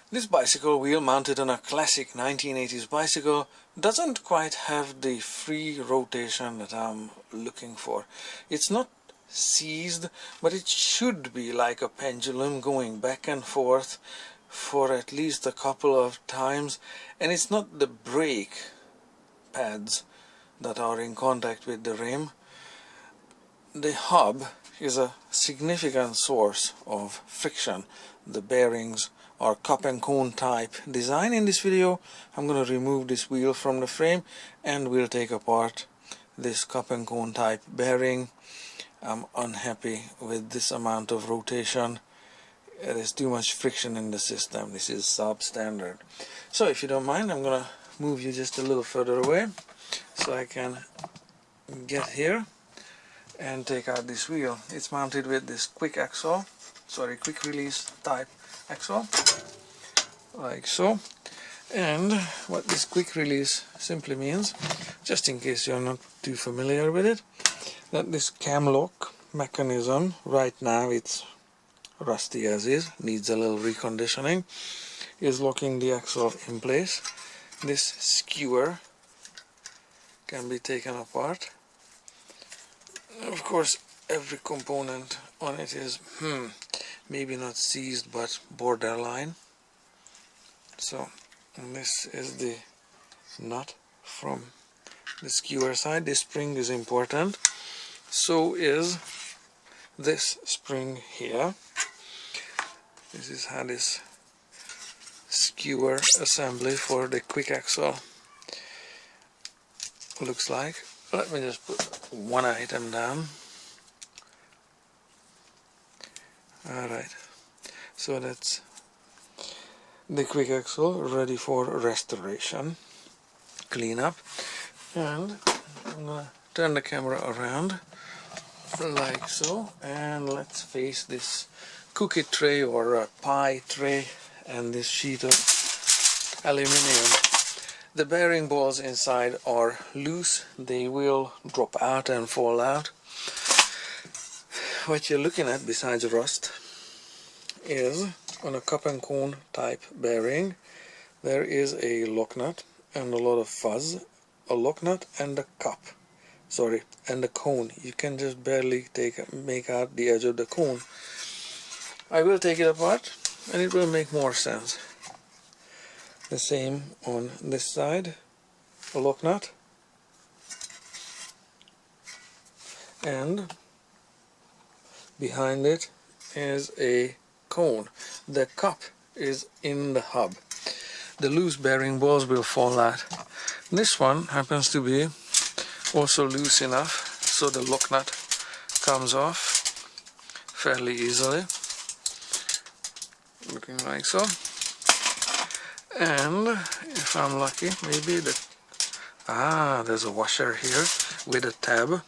This bicycle wheel, mounted on a classic 1980s bicycle, doesn't quite have the free rotation that I'm looking for. It's not seized, but it should be like a pendulum, going back and forth for at least a couple of times. And it's not the brake pads that are in contact with the rim. The hub is a significant source of friction. The bearings are cup and cone type design. In this video I'm going to remove this wheel from the frame and we'll take apart this cup and cone type bearing. I'm unhappy with this amount of rotation. There is too much friction in the system. This is substandard. So if you don't mind, I'm going to move you just a little further away so I can get here and take out this wheel. It's mounted with this quick release type axle, like so. And what this quick release simply means, just in case you're not too familiar with it, that this cam lock mechanism, right now it's rusty as is, needs a little reconditioning, is locking the axle in place. This skewer can be taken apart. Of course, every component on it is maybe not seized but borderline. So this is the nut from the skewer side. This spring is important. So is this spring here. This is how this skewer assembly for the quick axle looks like. Let me just put one item down. Alright, so that's the quick axle ready for restoration, cleanup. And I'm going to turn the camera around like so, and let's face this cookie tray or a pie tray and this sheet of aluminium. The bearing balls inside are loose. They will drop out and fall out. What you're looking at besides rust is, on a cup and cone type bearing, there is a lock nut and a lot of fuzz. A lock nut and a and the cone. You can just barely make out the edge of the cone. I will take it apart and it will make more sense. The same on this side, a lock nut, and behind it is a cone. The cup is in the hub. The loose bearing balls will fall out. This one happens to be also loose enough so the lock nut comes off fairly easily, looking like so. And if I'm lucky, maybe there's a washer here with a tab.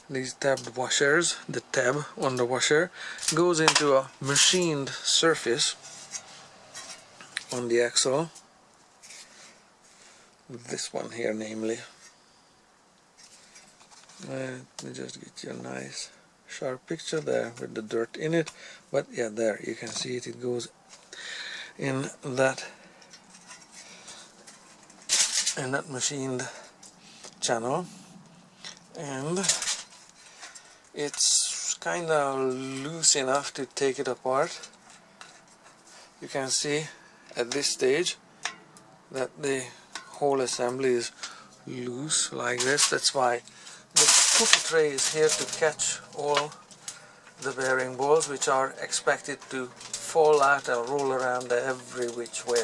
These tabbed washers, the tab on the washer goes into a machined surface on the axle. This one here, namely. Let me just get you a nice sharp picture there with the dirt in it. But yeah, there you can see it. It goes in that machined channel, and it's kind of loose enough to take it apart. You can see at this stage that the whole assembly is loose like this. That's why the cookie tray is here to catch all the bearing balls, which are expected to fall out and roll around every which way,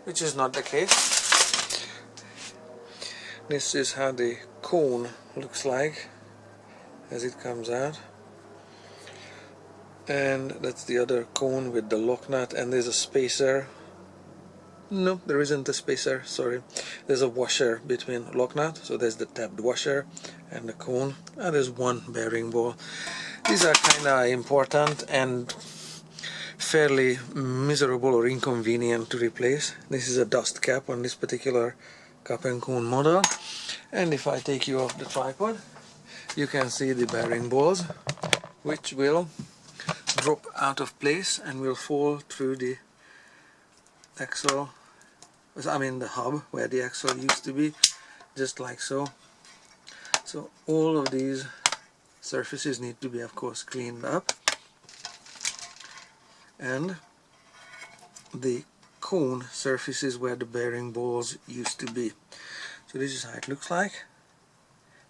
which is not the case. This is how the cone looks like as it comes out, and that's the other cone with the lock nut, and there's a spacer. No, there isn't a spacer, sorry. There's a washer between lock nut, so there's the tabbed washer and the cone, and there's one bearing ball. These are kinda important and fairly miserable or inconvenient to replace. This is a dust cap on this particular cup and cone model, and if I take you off the tripod, you can see the bearing balls, which will drop out of place and will fall through the axle, the hub where the axle used to be, just like so. So all of these surfaces need to be, of course, cleaned up, and the cone surfaces where the bearing balls used to be. So this is how it looks like.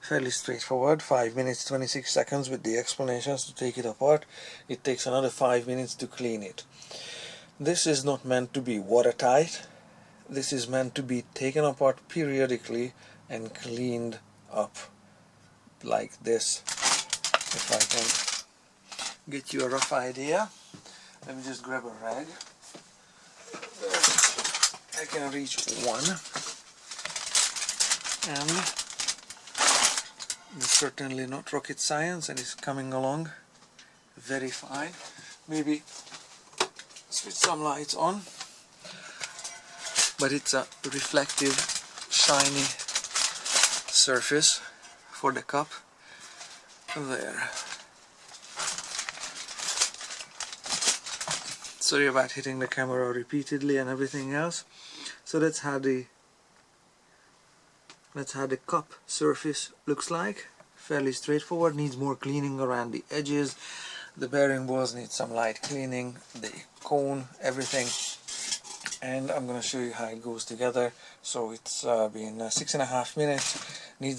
Fairly straightforward. 5 minutes 26 seconds with the explanations to take it apart. It takes another 5 minutes to clean it. This is not meant to be watertight. This is meant to be taken apart periodically and cleaned up like this. If I can get you a rough idea, let me just grab a rag. I can reach one, and it's certainly not rocket science, and it's coming along very fine. Maybe switch some lights on, but it's a reflective, shiny surface for the cup. There. Sorry about hitting the camera repeatedly and everything else. So that's how the cup surface looks like. Fairly straightforward. Needs more cleaning around the edges. The bearing balls need some light cleaning. The cone, everything. And I'm going to show you how it goes together. So it's been 6.5 minutes. Needs